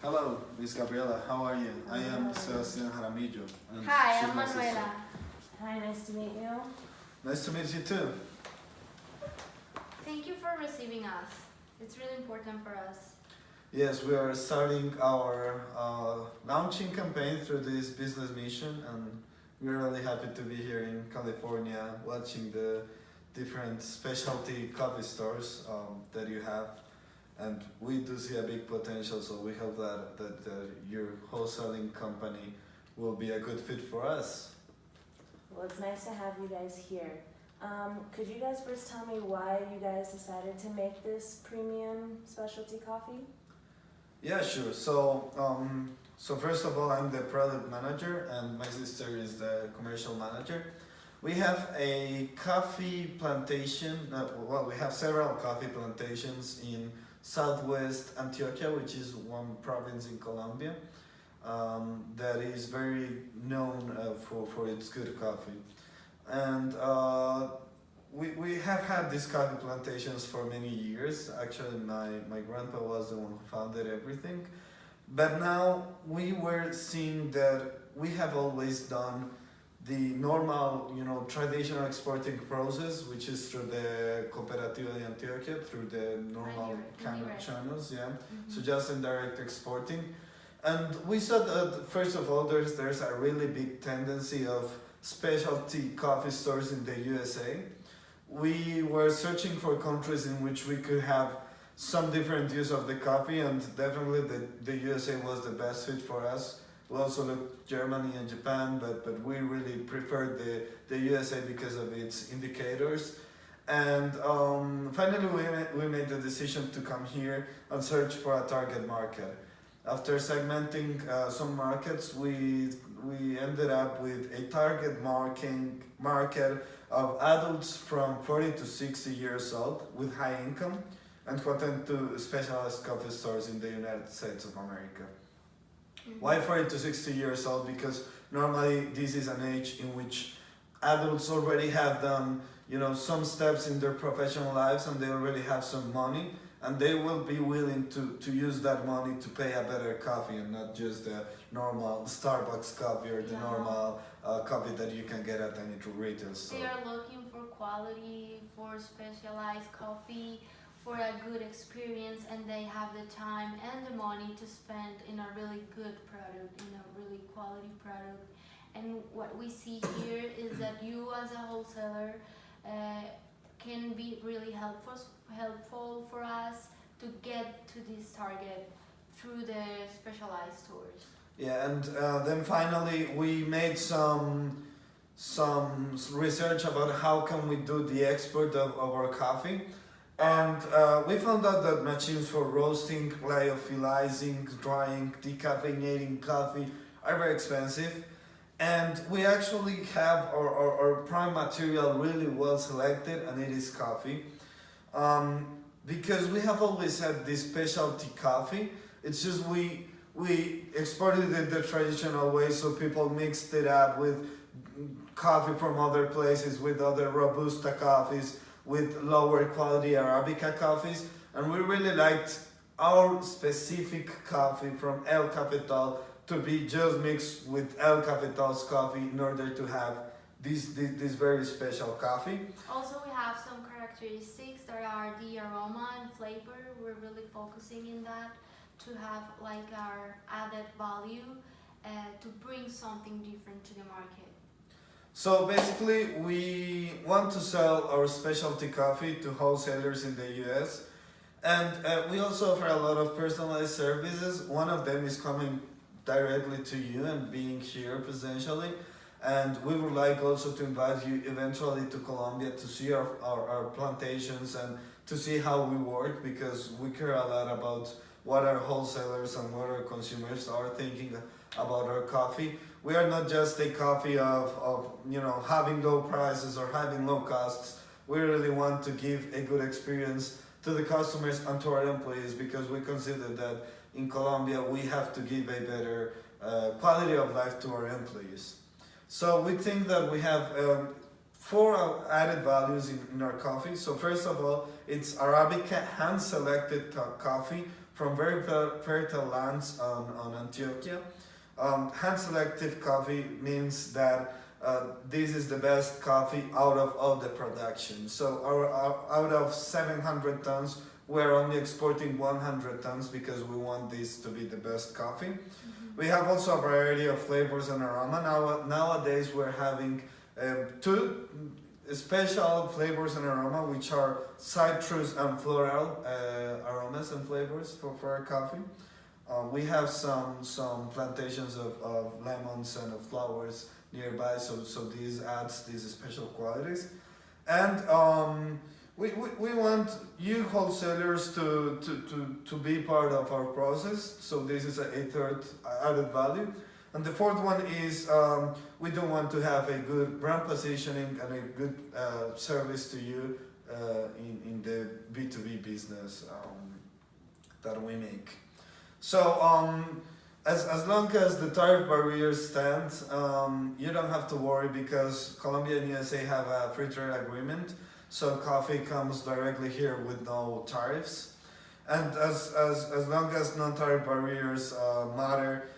Hello, Miss Gabriela. How are you? I am Sebastian Jaramillo. And Hi, she's I'm my sister. Manuela. Hi, nice to meet you. Nice to meet you too. Thank you for receiving us. It's really important for us. Yes, we are starting our launching campaign through this business mission, and we're really happy to be here in California watching the different specialty coffee stores that you have. And we do see a big potential, so we hope that your wholesaling company will be a good fit for us. Well, it's nice to have you guys here. Could you guys first tell me why you guys decided to make this premium specialty coffee? Yeah, sure. So first of all, I'm the product manager, and my sister is the commercial manager. We have a coffee plantation. We have several coffee plantations in Southwest Antioquia, which is one province in Colombia, that is very known for its good coffee. And we have had these coffee plantations for many years. Actually, my grandpa was the one who founded everything. But now we were seeing that we have always done the normal, traditional exporting process, which is through the Cooperativa de Antioquia, through the normal kind of channels, yeah. So just indirect exporting. And we saw that, first of all, there's a really big tendency of specialty coffee stores in the USA. We were searching for countries in which we could have some different use of the coffee, and definitely the USA was the best fit for us. We also looked Germany and Japan, but we really preferred the USA because of its indicators. And finally, we made the decision to come here and search for a target market. After segmenting some markets, we ended up with a target market of adults from 40 to 60 years old with high income and who attend to specialized coffee stores in the United States of America. Why 40 to 60 years old? Because normally this is an age in which adults already have done, some steps in their professional lives, and they already have some money, and they will be willing to use that money to pay a better coffee, and not just the normal Starbucks coffee or the normal coffee that you can get at any retail store. They are looking for quality, for specialized coffee, for a good experience, and they have the time and the money to spend in a really good product, in a really quality product. And what we see here is that you as a wholesaler can be really helpful for us to get to this target through the specialized stores. Yeah, and then finally we made some research about how can we do the export of our coffee. And we found out that machines for roasting, lyophilizing, drying, decaffeinating coffee are very expensive. And we actually have our prime material really well selected, and it is coffee. Because we have always had this specialty coffee. It's just we exported it the traditional way, so people mixed it up with coffee from other places, with other Robusta coffees, with lower quality Arabica coffees, and we really liked our specific coffee from El Cafetal to be just mixed with El Cafetal's coffee in order to have this very special coffee. Also, we have some characteristics that are the aroma and flavor. We're really focusing in that to have like our added value to bring something different to the market. So basically, we want to sell our specialty coffee to wholesalers in the US, and we also offer a lot of personalized services. One of them is coming directly to you and being here presentially, and we would like also to invite you eventually to Colombia to see our plantations and to see how we work, because we care a lot about what our wholesalers and what our consumers are thinking about our coffee. We are not just a coffee of having low prices or having low costs. We really want to give a good experience to the customers and to our employees, because we consider that in Colombia we have to give a better quality of life to our employees. So we think that we have 4 added values in our coffee. So first of all, it's Arabica hand-selected coffee from very fertile lands on Antioquia. Hand selective coffee means that this is the best coffee out of all the production. So out of 700 tons, we're only exporting 100 tons because we want this to be the best coffee. Mm-hmm. We have also a variety of flavors and aroma. Nowadays we're having two special flavors and aroma, which are citrus and floral aromas and flavors for our coffee. We have some plantations of lemons and of flowers nearby, so this adds these special qualities. And we want you wholesalers to be part of our process, so this is a third added value. And the fourth one is we don't want to have a good brand positioning and a good service to you in the B2B business that we make. So as long as the tariff barriers stand, you don't have to worry because Colombia and USA have a free trade agreement, so coffee comes directly here with no tariffs. And as long as non-tariff barriers matter,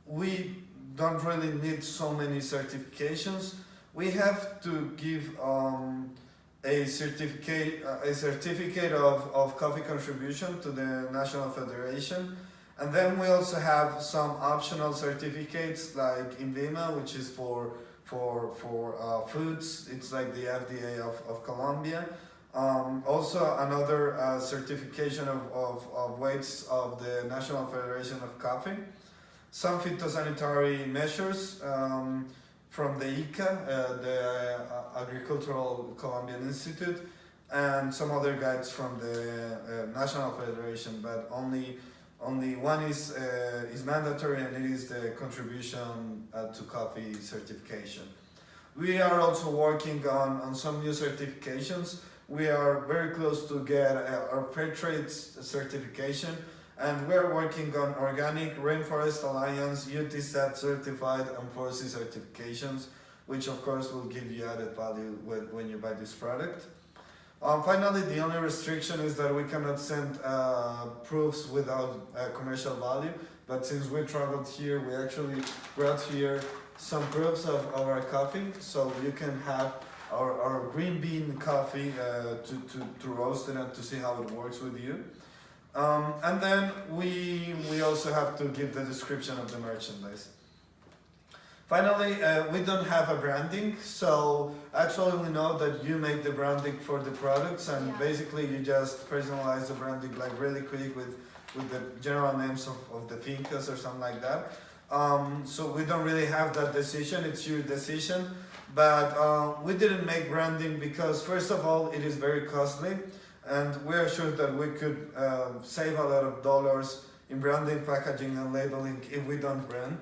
we don't really need so many certifications. We have to give a certificate of coffee contribution to the National Federation. And then we also have some optional certificates like INVIMA, which is for foods. It's like the FDA of Colombia. Also another certification of weights of the National Federation of Coffee. Some phytosanitary measures from the ICA, the Agricultural Colombian Institute, and some other guides from the National Federation, but only one is mandatory, and it is the contribution to coffee certification. We are also working on some new certifications. We are very close to get our fair trade certification, and we are working on Organic Rainforest Alliance, UTZ certified, and 4C certifications, which of course will give you added value when you buy this product. Finally, the only restriction is that we cannot send proofs without commercial value, but since we traveled here, we actually brought here some proofs of our coffee, so you can have our green bean coffee to roast it and to see how it works with you. And then we also have to give the description of the merchandise. Finally, we don't have a branding, so actually we know that you make the branding for the products, and basically you just personalize the branding like really quick with the general names of the fincas or something like that. So we don't really have that decision, it's your decision. But we didn't make branding because first of all it is very costly, and we are sure that we could save a lot of dollars in branding, packaging and labeling if we don't brand.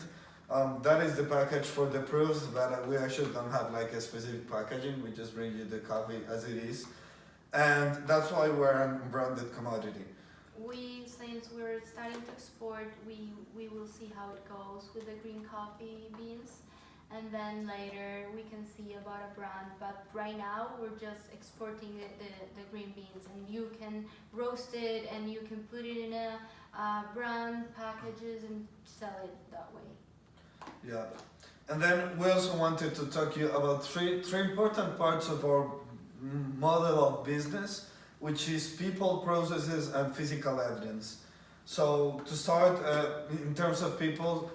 That is the package for the proofs, but we actually don't have like a specific packaging, we just bring you the coffee as it is. And that's why we're a branded commodity. Since we're starting to export, we will see how it goes with the green coffee beans, and then later we can see about a brand. But right now we're just exporting the green beans, and you can roast it and you can put it in a brand packages and sell it that way. Yeah, and then we also wanted to talk to you about three important parts of our model of business, which is people, processes, and physical evidence. So to start, in terms of people,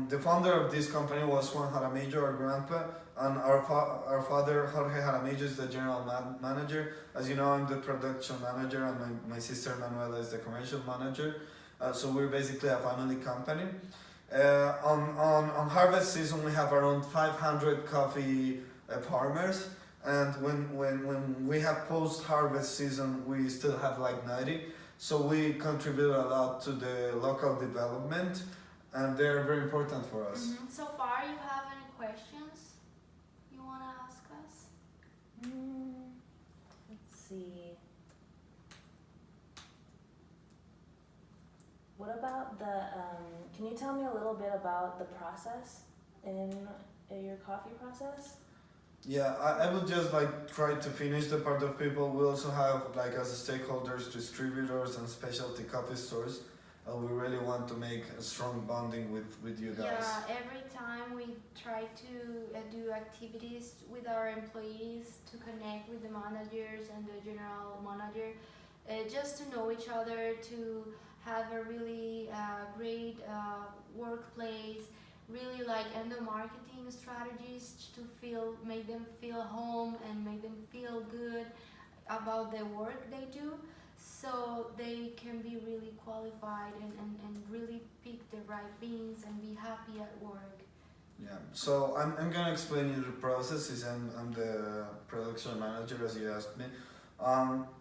the founder of this company was Juan Jaramillo, our grandpa, and our father, Jorge Jaramillo, is the general manager. As you know, I'm the production manager, and my sister Manuela is the commercial manager. So we're basically a family company. On harvest season, we have around 500 coffee farmers, and when we have post-harvest season, we still have like 90. So we contribute a lot to the local development, and they're very important for us. Mm-hmm. So far, you have any questions you want to ask us? Let's see. What about can you tell me a little bit about the process in your coffee process? Yeah, I would just like try to finish the part of people. We also have like as stakeholders, distributors and specialty coffee stores. We really want to make a strong bonding with you guys. Yeah, every time we try to do activities with our employees to connect with the managers and the general manager, just to know each other, to have a really great workplace, really like endo marketing strategies to make them feel home and make them feel good about the work they do, so they can be really qualified and really pick the right beans and be happy at work. Yeah, so I'm gonna explain you the process since I'm the production manager as you asked me.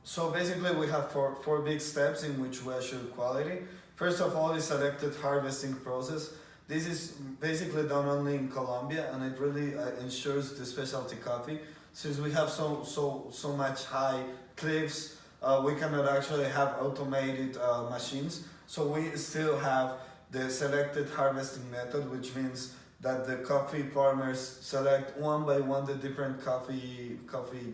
So basically we have four big steps in which we assure quality. First of all is selected harvesting process. This is basically done only in Colombia and it really ensures the specialty coffee. Since we have so much high cliffs, we cannot actually have automated machines. So we still have the selected harvesting method, which means that the coffee farmers select one by one the different coffee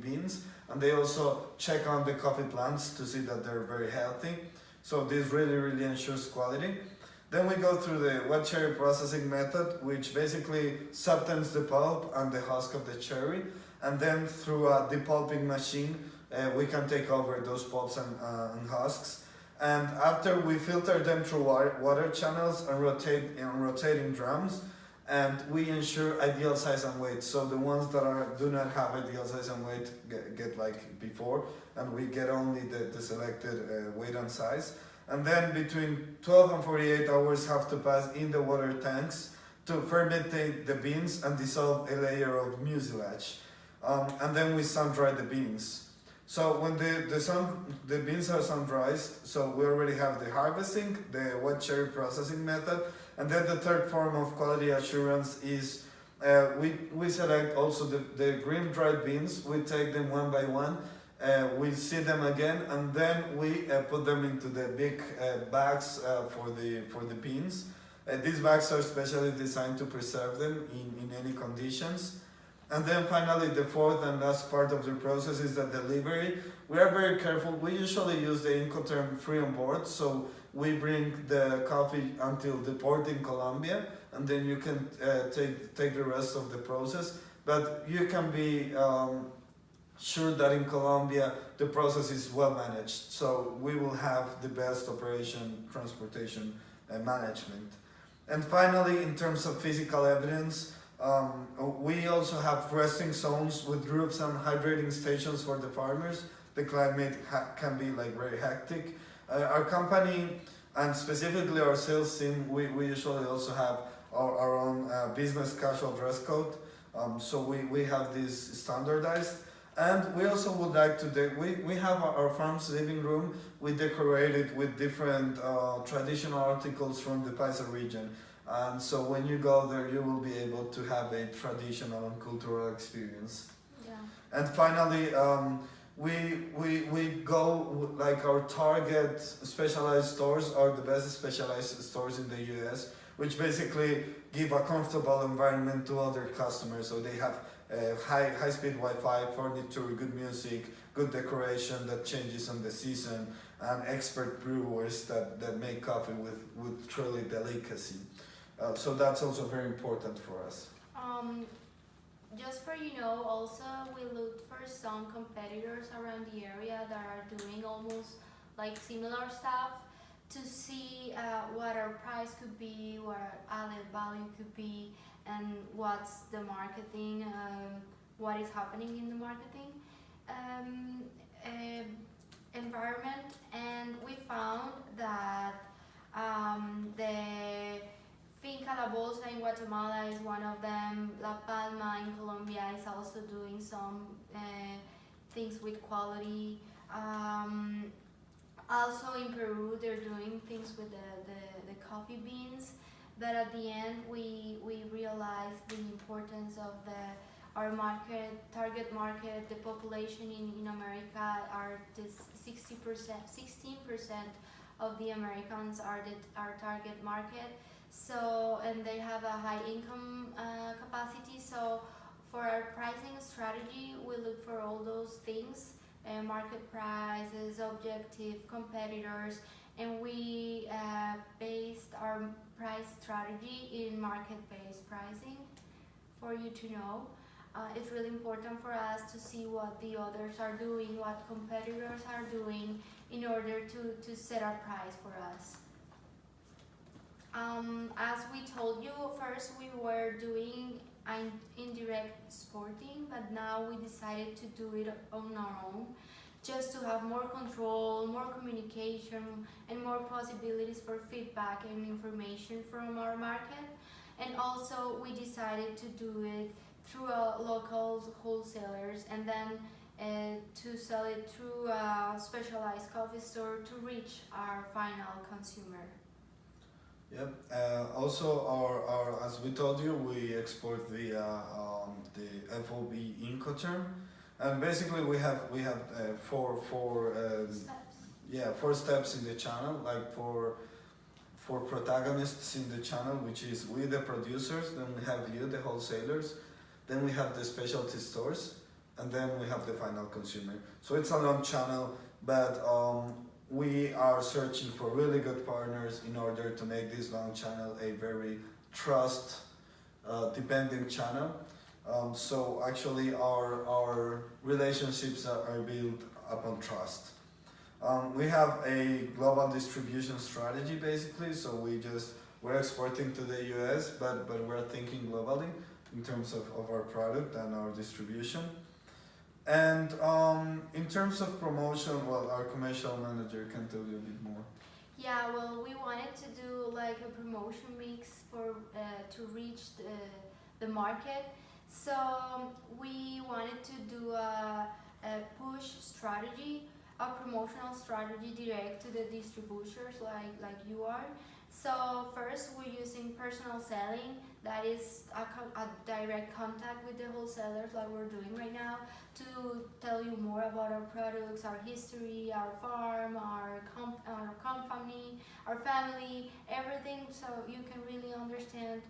beans, and they also check on the coffee plants to see that they're very healthy. So this really ensures quality. Then we go through the wet cherry processing method, which basically softens the pulp and the husk of the cherry, and then through a depulping machine, we can take over those pulps and husks. And after we filter them through water channels and rotate in rotating drums, and we ensure ideal size and weight. So the ones that do not have ideal size and weight get like before, and we get only the selected weight and size. And then between 12 and 48 hours have to pass in the water tanks to fermentate the beans and dissolve a layer of mucilage. And then we sun dry the beans. So when the beans are sun dried, so we already have the harvesting, the wet cherry processing method, and then the third form of quality assurance is we select also the green dried beans. We take them one by one, we see them again, and then we put them into the big bags for the beans. These bags are specially designed to preserve them in any conditions. And then finally, the fourth and last part of the process is the delivery. We are very careful. We usually use the Incoterm free on board, so we bring the coffee until the port in Colombia, and then you can take the rest of the process. But you can be sure that in Colombia the process is well managed. So we will have the best operation transportation management. And finally, in terms of physical evidence, we also have resting zones with roofs and hydrating stations for the farmers. The climate can be like very hectic. Our company and specifically our sales team, we usually also have our own business casual dress code. So we have this standardized. And we also would like to, we have our farm's living room, we decorate it with different traditional articles from the Paisa region. And so when you go there, you will be able to have a traditional and cultural experience. Yeah. And finally, we go, like our target specialized stores are the best specialized stores in the US, which basically give a comfortable environment to other customers. So they have high-speed Wi-Fi, furniture, good music, good decoration that changes on the season, and expert brewers that make coffee with truly delicacy. So that's also very important for us. Just for you know, also we looked for some competitors around the area that are doing almost like similar stuff to see what our price could be, what our added value could be, and what's the marketing, what is happening in the marketing environment. And we found that the Finca La Bolsa in Guatemala is one of them. La Palma in Colombia is also doing some things with quality. Also in Peru, they're doing things with the coffee beans. But at the end, we realized the importance of our market, target market, the population in America are this 60%, 16% of the Americans are our target market. So, and they have a high income capacity. So For our pricing strategy, we look for all those things, market prices, objective competitors, and we based our price strategy in market-based pricing. For you to know, it's really important for us to see what the others are doing, what competitors are doing, in order to set our price for us. As we told you, first we were doing indirect exporting, but now we decided to do it on our own, just to have more control, more communication, and more possibilities for feedback and information from our market. And also we decided to do it through local wholesalers, and then to sell it through a specialized coffee store to reach our final consumer. Yep. Also, our as we told you, we export via the FOB Incoterm, and basically we have four Steps. 4 steps in the channel, like for protagonists in the channel, which is we the producers, then we have you the wholesalers, then we have the specialty stores, and then we have the final consumer. So it's a long channel, but we are searching for really good partners in order to make this long channel a very trust dependent channel. So actually our relationships are built upon trust. We have a global distribution strategy basically, so we're exporting to the US, but we're thinking globally in terms of our product and our distribution. And in terms of promotion, well, our commercial manager can tell you a bit more. Yeah, well, we wanted to do like a promotion mix for to reach the market. So we wanted to do a push strategy, a promotional strategy direct to the distributors like you are. So first we're using personal selling, that is a direct contact with the wholesalers like we're doing right now, to tell you more about our products, our history, our farm, our company, our family, everything, so you can really understand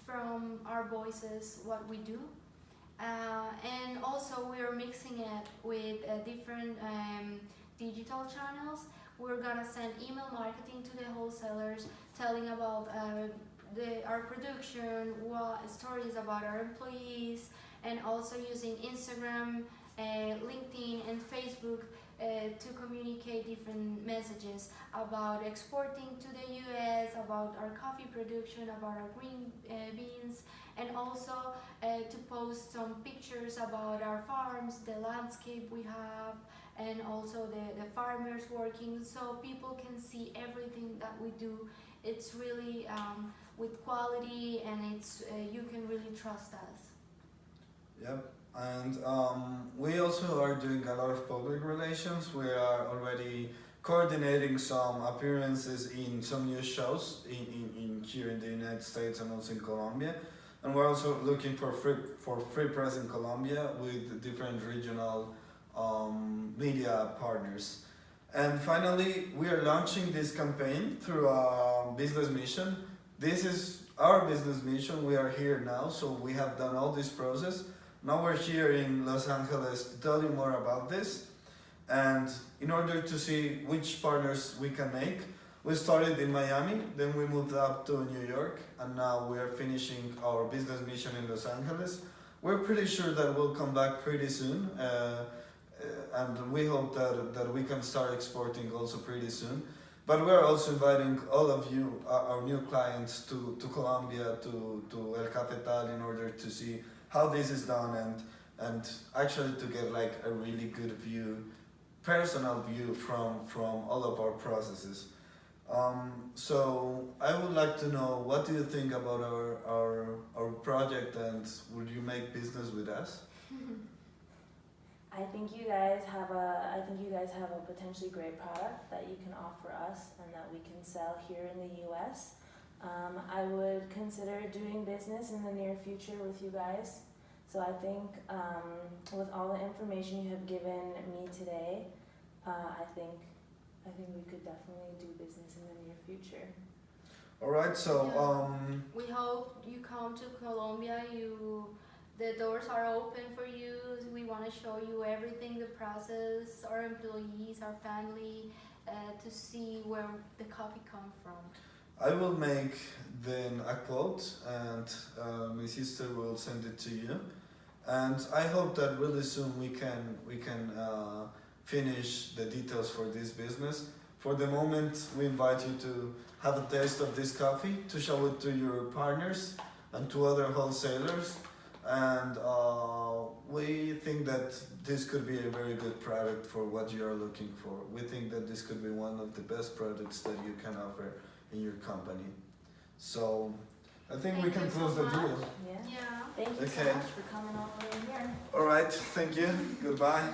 from our voices what we do. And also we are mixing it with different digital channels. We're gonna send email marketing to the wholesalers, telling about our production, what stories about our employees, and also using Instagram, LinkedIn, and Facebook to communicate different messages about exporting to the US, about our coffee production, about our green beans, and also to post some pictures about our farms, the landscape we have, and also the farmers working, so people can see everything that we do. It's really with quality, and it's you can really trust us. Yep. And we also are doing a lot of public relations. We are already coordinating some appearances in some news shows in here in the United States and also in Colombia. And we're also looking for free press in Colombia with different regional media partners. And finally, we are launching this campaign through a business mission. This is our business mission. We are here now, so we have done all this process. Now we're here in Los Angeles to tell you more about this. And in order to see which partners we can make, we started in Miami, then we moved up to New York, and now we are finishing our business mission in Los Angeles. We're pretty sure that we'll come back pretty soon, and we hope that we can start exporting also pretty soon. But we're also inviting all of you, our new clients, to Colombia, to El Cafetal, in order to see how this is done, and actually to get like a really good view, personal view from all of our processes. So I would like to know, what do you think about our project, and would you make business with us? I think you guys have a potentially great product that you can offer us and that we can sell here in the US. I would consider doing business in the near future with you guys. So I think with all the information you have given me today, I think we could definitely do business in the near future. All right, so we hope you come to Colombia. the doors are open for you. We want to show you everything, the process, our employees, our family, to see where the coffee comes from. I will make then a quote, and my sister will send it to you. And I hope that really soon we can finish the details for this business. For the moment, we invite you to have a taste of this coffee, to show it to your partners and to other wholesalers. And we think that this could be a very good product for what you are looking for. We think that this could be one of the best products that you can offer in your company. So I think we Thank can you so close the much. deal. Yeah. Yeah. Thank you so Okay. much for coming all the way here. All right, thank you. Goodbye.